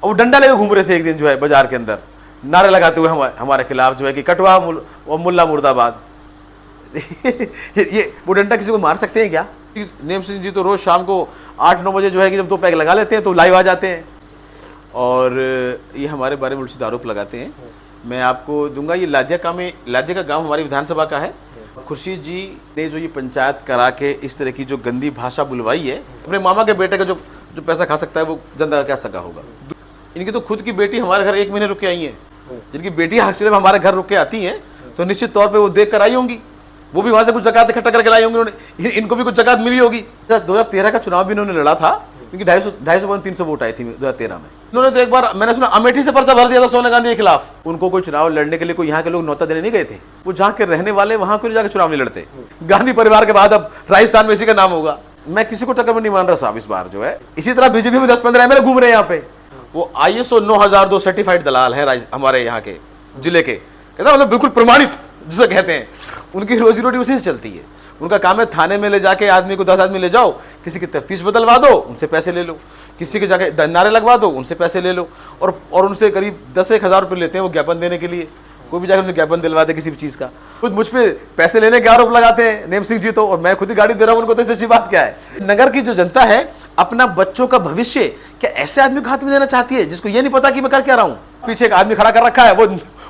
और वो डंडा लेके घूम रहे थे एक दिन जो है बाजार के अंदर, नारे लगाते हुए हमारे खिलाफ जो है कि कटवा मुल्ला मुर्दाबाद। ये वो डंडा किसी को मार सकते हैं क्या? नेम सिंह जी तो रोज शाम को 8-9 बजे जो है कि जब 2 पैक लगा लेते हैं तो लाइव आ जाते हैं और ये हमारे बारे में उल्टे आरोप लगाते हैं। मैं आपको दूंगा, ये लादिया का गांव हमारी विधानसभा का है। खुर्शीद जी ने जो ये पंचायत करा के इस तरह की जो गंदी भाषा बुलवाई है, अपने मामा के बेटे का जो पैसा खा सकता है वो जनता का क्या सका होगा। इनकी तो खुद की बेटी हमारे घर 1 महीने रुक के आई है, जिनकी बेटी एक्चुअली हमारे घर रुक के आती हैं तो निश्चित तौर पे वो देख कर आई होंगी, वो भी वहां से कुछ जकात इकट्ठा करके लाई होंगी उन्होंने, इनको भी कुछ जकात मिली होगी। 2013 का चुनाव भी इन्होंने लड़ा था, क्योंकि 250-300 वोट आई थी 2013 में। इन्होंने तो एक बार मैंने सुना अमेठी से पर्चा भर दिया था सोनिया गांधी के खिलाफ। उनको कोई चुनाव लड़ने के लिए कोई यहाँ के लोग न्योता देने नहीं गए थे, वो जहाँ के रहने वाले वहां को जाकर चुनाव नहीं लड़ते। गांधी परिवार के बाद अब राजस्थान में इसी का नाम होगा। मैं किसी को टक्कर में नहीं मान रहा साहब इस बार जो है। इसी तरह बीजेपी में 10-15 एमएलए घूम रहे हैं यहाँ पे, वो ISO 9002 सर्टिफाइड दलाल है हमारे यहाँ के जिले के, कहता मतलब बिल्कुल प्रमाणित जिसे कहते हैं। उनकी रोजी रोटी उसी से चलती है। उनका काम है थाने में ले जाके आदमी को 10 आदमी ले जाओ, किसी की तफ्तीश बदलवा दो, उनसे पैसे ले लो, किसी के जाके नारे लगवा दो, उनसे पैसे ले लो, और उनसे करीब 10-1 हज़ार रुपये लेते हैं वो ज्ञापन देने के लिए। कोई भी जाकर उनसे ज्ञापन दिलवा दे किसी भी चीज़ का। खुद मुझ पे पैसे लेने के आरोप लगाते हैं नेम सिंह जी तो, और मैं खुद ही गाड़ी दे रहा हूँ उनको, तो इससे अच्छी बात क्या है। नगर की जो जनता है अपना बच्चों का भविष्य क्या ऐसे आदमी को हाथ में देना चाहती है जिसको ये नहीं पता कि मैं कर क्या रहा हूँ? पीछे एक आदमी खड़ा कर रखा है,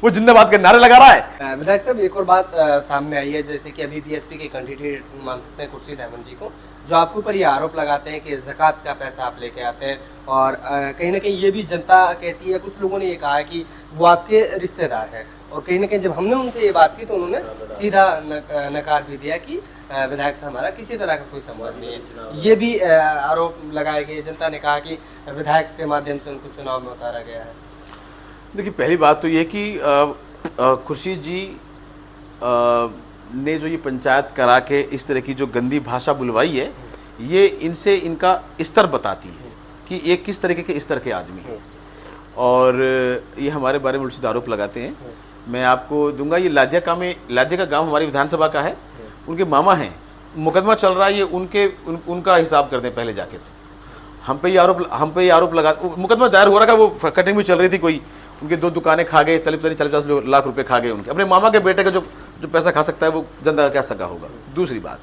वो जिंदाबाद के नारे लगा रहा है। विधायक साहब, एक और बात सामने आई है, जैसे कि अभी बीएसपी के कैंडिडेट मान सकते हैं खुर्शीद अहमद जी को, जो आपके ऊपर ये आरोप लगाते हैं कि ज़कात का पैसा आप लेके आते हैं, और कहीं ना कहीं ये भी जनता कहती है, कुछ लोगों ने ये कहा है कि वो आपके रिश्तेदार हैं, और कहीं ना कहीं जब हमने उनसे ये बात की तो उन्होंने सीधा नकार भी दिया कि विधायक से हमारा किसी तरह का कोई संबंध नहीं है। ये भी आरोप लगाए गए, जनता ने कहा कि विधायक के माध्यम से उनको चुनाव में उतारा गया है। देखिए, पहली बात तो ये कि खुर्शीद जी ने जो ये पंचायत करा के इस तरह की जो गंदी भाषा बुलवाई है, ये इनसे इनका स्तर बताती है कि ये किस तरीके के स्तर के आदमी हैं, और ये हमारे बारे में उल्टे आरोप लगाते हैं। मैं आपको दूंगा, ये लादिया का गांव हमारी विधानसभा का है। उनके मामा हैं, मुकदमा चल रहा है, ये उनका हिसाब करते हैं पहले जाके। तो हम पे ये आरोप लगा, मुकदमा दायर हो रहा था, वो कटिंग भी चल रही थी, कोई उनके 2 दुकानें खा गए, 40-50 लाख रुपए खा गए उनके। अपने मामा के बेटे का जो पैसा खा सकता है वो जनता का क्या सका होगा। दूसरी बात,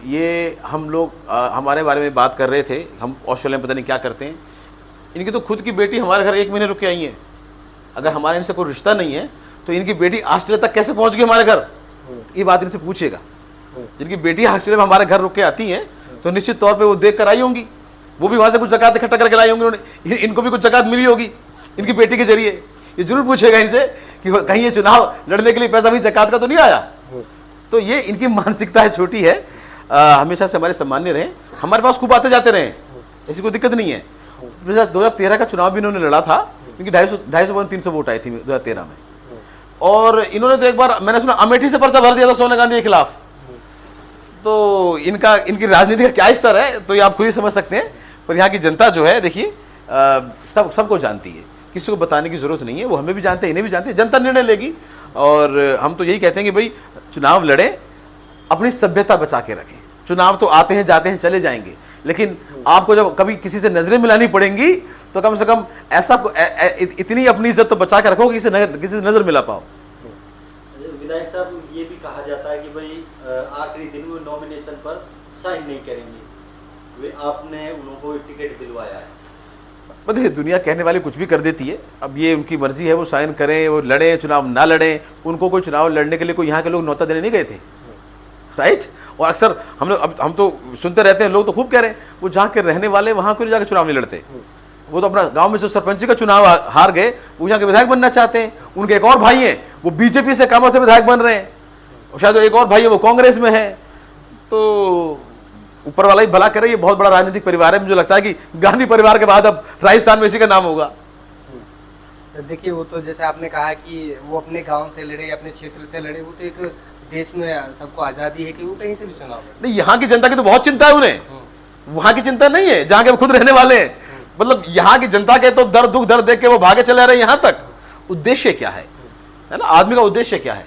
ये हम लोग हमारे बारे में बात कर रहे थे, हम ऑस्ट्रेलिया में पता नहीं क्या करते हैं। इनकी तो खुद की बेटी हमारे घर 1 महीने रुक के आई है। अगर हमारे इनसे कोई रिश्ता नहीं है तो इनकी बेटी ऑस्ट्रेलिया तक कैसे पहुंच गई हमारे घर, ये बात इनसे पूछिएगा। जिनकी बेटी ऑस्ट्रेलिया में हमारे घर रुक के आती हैं तो निश्चित तौर पे वो देख कर आई होंगी, वो भी वहां से कुछ जकात इकट्ठा करके लाई होंगी, उन्होंने इनको भी कुछ जकात मिली होगी इनकी बेटी के जरिए। ये जरूर पूछेगा इनसे कि कहीं ये चुनाव लड़ने के लिए पैसा भी जकात का तो नहीं आया। तो ये इनकी मानसिकता है, छोटी है। हमेशा से हमारे सम्मान्य रहे, हमारे पास खूब आते जाते रहे, ऐसी कोई दिक्कत नहीं है। 2013 का चुनाव भी इन्होंने लड़ा था, क्योंकि 250-300 वोट आई थी 2013 में, और इन्होंने तो एक बार मैंने सुना अमेठी से पर्चा भर दिया था सोनिया गांधी के खिलाफ। तो इनकी राजनीति का क्या स्तर है तो ये आप खुद ही समझ सकते हैं। पर यहाँ की जनता जो है, देखिए, सबको जानती है, किसी को बताने की जरूरत नहीं है। वो हमें भी जानते हैं, इन्हें भी जानते हैं, जनता निर्णय लेगी। और हम तो यही कहते हैं कि भाई चुनाव लड़ें, अपनी सभ्यता बचा के रखें। चुनाव तो आते हैं जाते हैं चले जाएंगे, लेकिन आपको जब कभी किसी से नजरें मिलानी पड़ेंगी तो कम से कम ऐसा इतनी अपनी इज्जत तो बचा के रखो कि किसी से नजर मिला पाओ। विधायक साहब, ये भी कहा जाता है कि भाई आखिरी दिन वो नॉमिनेशन पर साइन नहीं करेंगे, वे आपने उनको टिकट दिलवाया है। देखिए, दुनिया कहने वाली कुछ भी कर देती है। अब ये उनकी मर्जी है, वो साइन करें, वो लड़ें, चुनाव ना लड़ें। उनको कोई चुनाव लड़ने के लिए कोई यहाँ के लोग न्योता देने नहीं गए थे, राइट। और अक्सर हम तो सुनते रहते हैं, लोग तो खूब कह रहे हैं वो जहाँ के रहने वाले वहाँ को जाकर चुनाव नहीं लड़ते। वो तो अपना गांव में जो सरपंची का चुनाव हार गए, वो यहाँ के विधायक बनना चाहते हैं। उनके एक और भाई हैं, वो बीजेपी से कामों से विधायक बन रहे हैं, और शायद एक और भाई है वो कांग्रेस में है। तो ऊपर वाला ही भला करे, ये बहुत बड़ा राजनीतिक परिवार है। मुझे लगता है कि गांधी परिवार के बाद अब राजस्थान में इसी का नाम होगा। सर देखिए, वो तो जैसे आपने कहा कि वो अपने गांव से लड़े, अपने क्षेत्र से लड़े, वो तो एक देश में सबको आज़ादी है कि वो कहीं से भी चुनाव लड़े। नहीं, यहाँ की जनता की तो बहुत चिंता है उन्हें, वहां की चिंता नहीं है जहाँ के वो खुद रहने वाले हैं। मतलब यहाँ की जनता के तो दर्द दुख दर्द देख के वो भागे चले आ रहे हैं यहाँ तक। उद्देश्य क्या है ना, आदमी का उद्देश्य क्या है?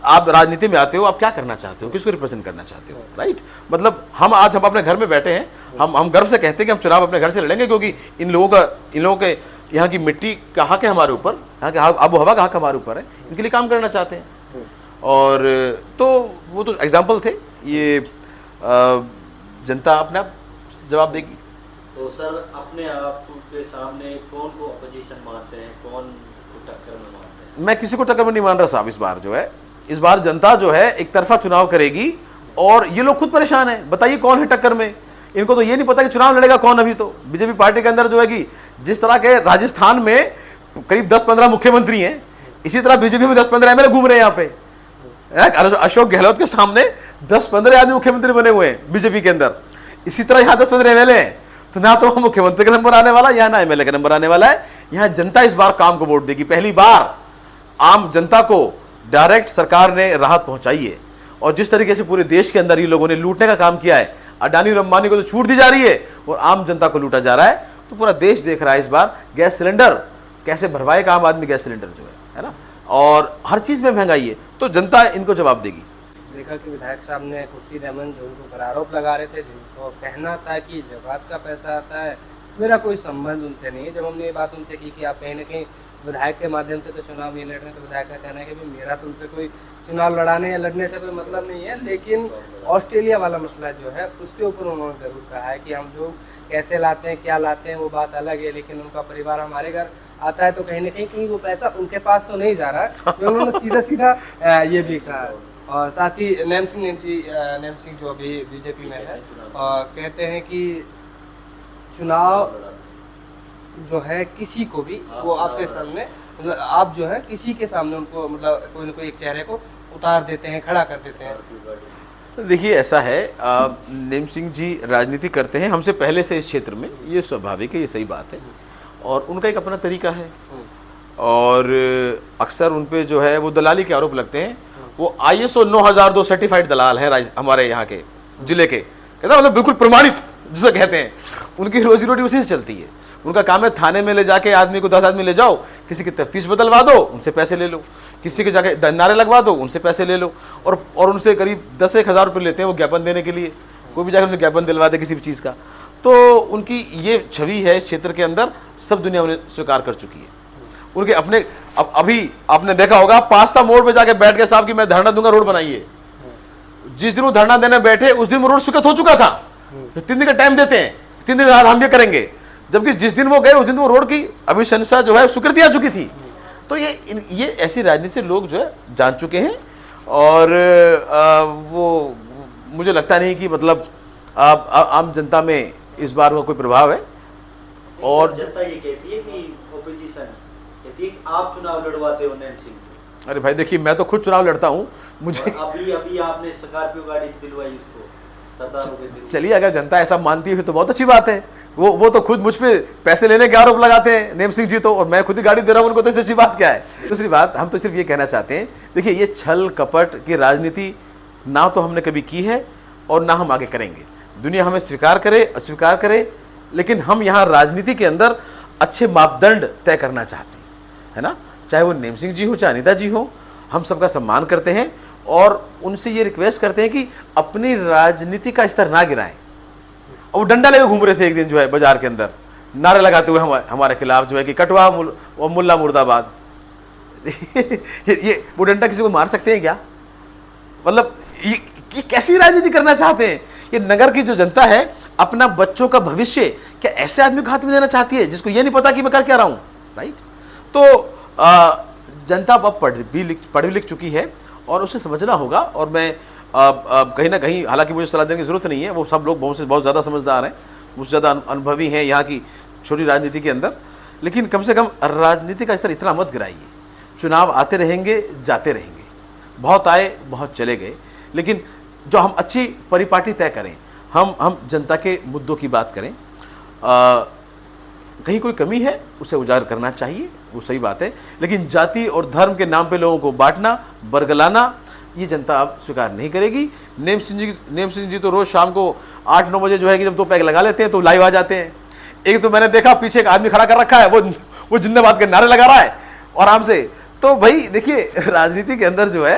आप राजनीति में आते हो, आप क्या करना चाहते हो, किसको रिप्रेजेंट करना चाहते हो, राइट। मतलब हम आज हम अपने घर में बैठे हैं, हम गर्व से कहते हैं कि हम चुनाव अपने घर से लड़ेंगे, क्योंकि इन लोगों के यहाँ की मिट्टी का हक है हमारे ऊपर, यहाँ के आबो हवा का हक हमारे ऊपर है, इनके लिए काम करना चाहते हैं। और तो वो तो एग्जाम्पल थे, ये जनता अपने आप जवाब देगी। तो सर अपने आप के सामने कौन को अपोजिशन मानते हैं, कौन को टक्कर में मानते हैं? मैं किसी को टक्कर में नहीं मान रहा साहब। इस बार जनता जो है एक तरफा चुनाव करेगी, और ये लोग खुद परेशान हैं। बताइए कौन है टक्कर में? इनको तो ये नहीं पता कि चुनाव लड़ेगा कौन। अभी तो बीजेपी पार्टी के अंदर जो है कि जिस तरह के राजस्थान में करीब 10-15 मुख्यमंत्री हैं, इसी तरह बीजेपी में 10-15 एमएलए घूम रहे हैं यहाँ पे। अशोक गहलोत के सामने 10-15 आदमी मुख्यमंत्री बने हुए हैं बीजेपी के अंदर, इसी तरह यहाँ 10-15 एमएलए हैं। तो ना तो मुख्यमंत्री का नंबर आने वाला, यहाँ ना एमएलए का नंबर आने वाला है। यहाँ जनता इस बार काम को वोट देगी। पहली बार आम जनता को डायरेक्ट सरकार ने राहत पहुंचाई है। और जिस तरीके से पूरे देश के अंदर ये लोगों ने लूटने का काम किया है, अडानी और अंबानी को तो छूट दी जा रही है और आम जनता को लूटा जा रहा है, तो पूरा देश देख रहा है इस बार गैस सिलेंडर कैसे भरवाएगा आम आदमी गैस सिलेंडर जो है ना। और हर चीज में महंगाई है, तो जनता इनको जवाब देगी। देखा कि विधायक साहब ने खुर्शीद अहमद जो उनको पर आरोप लगा रहे थे, जिनको कहना था कि ज़कात का पैसा आता है, मेरा कोई संबंध उनसे नहीं है। जब हमने ये बात उनसे की कि आप कहीं ना कहीं विधायक के माध्यम से तो चुनाव नहीं लड़ रहे, तो विधायक का कहना है कि भाई मेरा तो उनसे कोई चुनाव लड़ाने या लड़ने से कोई मतलब नहीं है। लेकिन ऑस्ट्रेलिया वाला मसला जो है उसके ऊपर उन्होंने ज़रूर कहा है कि हम लोग कैसे लाते हैं, क्या लाते हैं, वो बात अलग है, लेकिन उनका परिवार हमारे घर आता है तो कहीं ना कहीं वो पैसा उनके पास तो नहीं जा रहा है। तो उन्होंने सीधा सीधा ये भी कहा है। और साथ ही नैम सिंह जो अभी बीजेपी में है, कहते हैं कि चुनाव जो है किसी को भी वो आपके सामने, मतलब आप जो है किसी के सामने उनको मतलब कोई ना कोई एक चेहरे को उतार देते हैं, खड़ा कर देते हैं। देखिए ऐसा है, नेम सिंह जी राजनीति करते हैं हमसे पहले से इस क्षेत्र में, ये स्वाभाविक है, ये सही बात है। और उनका एक अपना तरीका है, और अक्सर उन पे जो है वो दलाली के आरोप लगते हैं। वो ISO 9002 सर्टिफाइड दलाल है हमारे यहाँ के जिले के, कहता मतलब बिल्कुल प्रमाणित जिसे कहते हैं। उनकी रोजी रोटी उसी से चलती है। उनका काम है थाने में ले जाके आदमी को 10 आदमी ले जाओ, किसी की तफ्तीश बदलवा दो, उनसे पैसे ले लो, किसी के जाके नारे लगवा दो, उनसे पैसे ले लो। और उनसे करीब 10-1 हज़ार रुपये लेते हैं वो ज्ञापन देने के लिए। कोई भी जाकर उनसे ज्ञापन दिलवा दे किसी भी चीज़ का, तो उनकी ये छवि है इस क्षेत्र के अंदर, सब दुनिया उन्हें स्वीकार कर चुकी है। उनके अपने अभी आपने देखा होगा पास्ता मोड़ पे जाके बैठ गए साहब कि मैं धरना दूंगा, रोड बनाइए। जिस दिन वो धरना देने बैठे उस दिन वो रोड स्वीकृत हो चुका था। 3 दिन का टाइम देते हैं, 3 दिन बाद हम ये करेंगे, जबकि जिस दिन वो गए उस दिन वो रोड की अभिशंसा जो है स्वीकृति आ चुकी थी। तो ये ऐसी राजनीति से लोग जो है जान चुके हैं। और वो मुझे लगता नहीं कि मतलब आम जनता में इस बार का कोई प्रभाव है। और जनता ये कहती है कि ओपोजिशन कहती है कि आप चुनाव लड़वाते हो नैम सिंह। अरे भाई देखिए, मैं तो खुद चुनाव लड़ता हूँ। मुझे अभी आपने स्कॉर्पियो गाड़ी दिलवाई उसको, सरदारों के दिलवाई। चलिए, अगर जनता ऐसा मानती है फिर तो बहुत अच्छी बात है। वो तो खुद मुझ पे पैसे लेने के आरोप लगाते हैं नेम सिंह जी तो, और मैं खुद ही गाड़ी दे रहा हूँ उनको, तो इससे अच्छी बात क्या है। दूसरी बात, हम तो सिर्फ ये कहना चाहते हैं, देखिए ये छल कपट की राजनीति ना तो हमने कभी की है और ना हम आगे करेंगे। दुनिया हमें स्वीकार करे अस्वीकार करे, लेकिन हम यहाँ राजनीति के अंदर अच्छे मापदंड तय करना चाहते हैं, है ना। चाहे वो नेम सिंह जी हो, चाहे अनिता जी हो, हम सबका सम्मान करते हैं और उनसे ये रिक्वेस्ट करते हैं कि अपनी राजनीति का स्तर ना गिराएं। और वो डंडा लेकर घूम रहे थे एक दिन जो है बाजार के अंदर, नारे लगाते हुए हमारे खिलाफ जो है कि कटवा मुल्ला मुर्दाबाद। ये वो डंडा किसी को मार सकते हैं क्या? मतलब ये कैसी राजनीति करना चाहते हैं? ये नगर की जो जनता है अपना बच्चों का भविष्य क्या ऐसे आदमी को हाथ में देना चाहती है जिसको ये नहीं पता कि मैं कर क्या रहा हूँ, राइट। तो जनता अब पढ़ लिख चुकी है और उसे समझना होगा। और मैं कहीं ना कहीं, हालांकि मुझे सलाह देने की जरूरत नहीं है, वो सब लोग बहुत ज़्यादा समझदार हैं, मुझसे ज़्यादा अनुभवी हैं यहाँ की छोटी राजनीति के अंदर। लेकिन कम से कम राजनीति का स्तर इतना मत गिराइए। चुनाव आते रहेंगे जाते रहेंगे, बहुत आए बहुत चले गए, लेकिन जो हम अच्छी परिपाटी तय करें, हम जनता के मुद्दों की बात करें। कहीं कोई कमी है उसे उजागर करना चाहिए, वो सही बात है। लेकिन जाति और धर्म के नाम पे लोगों को बांटना, बरगलाना, ये जनता अब स्वीकार नहीं करेगी। नेम सिंह जी तो रोज़ शाम को 8-9 बजे जो है कि जब 2 पैग लगा लेते हैं तो लाइव आ जाते हैं। एक तो मैंने देखा पीछे एक आदमी खड़ा कर रखा है, वो जिंदाबाद के नारे लगा रहा है और आराम से। तो भाई देखिए, राजनीति के अंदर जो है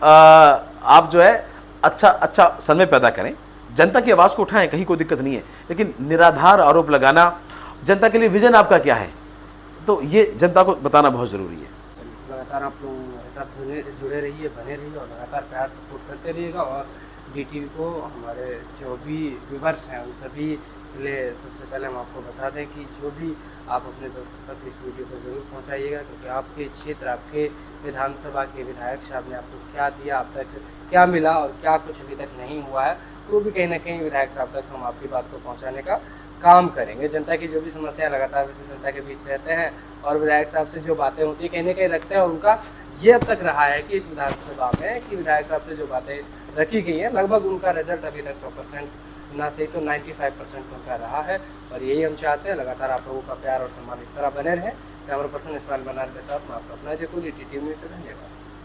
आप जो है अच्छा समय पैदा करें, जनता की आवाज़ को उठाएं, कहीं कोई दिक्कत नहीं है, लेकिन निराधार आरोप लगाना, जनता के लिए विजन आपका क्या है, तो ये जनता को बताना बहुत ज़रूरी है। लगातार आप लोग हमारे साथ जुड़े रहिए, बने रहिए और लगातार प्यार सपोर्ट करते रहिएगा। और DTV को हमारे जो भी व्यूवर्स हैं उन सभी के लिए सबसे पहले हम आपको बता दें कि जो भी आप अपने दोस्तों तक इस वीडियो को ज़रूर पहुंचाइएगा, क्योंकि आपके क्षेत्र, आपके विधानसभा के विधायक साहब ने आपको क्या दिया, आप तक क्या मिला और क्या कुछ अभी तक नहीं हुआ है, तो भी कहीं ना कहीं विधायक साहब तक हम आपकी बात को पहुंचाने का काम करेंगे। जनता की जो भी समस्या लगातार वैसे जनता के बीच रहते हैं और विधायक साहब से जो बातें होती है कहीं ना कहीं रखते हैं, और उनका ये अब तक रहा है कि इस विधानसभा में कि विधायक साहब से जो बातें रखी गई हैं लगभग उनका रिजल्ट अभी तक 100% ना सही तो 95% उनका रहा है। और यही हम चाहते हैं, लगातार आप लोगों का प्यार और सम्मान इस तरह बने रहे। कैमरा पर्सन इस्माइल बनार के साथ मैं आपका अपना जयपुर DTV न्यूज़ से धन्यवाद।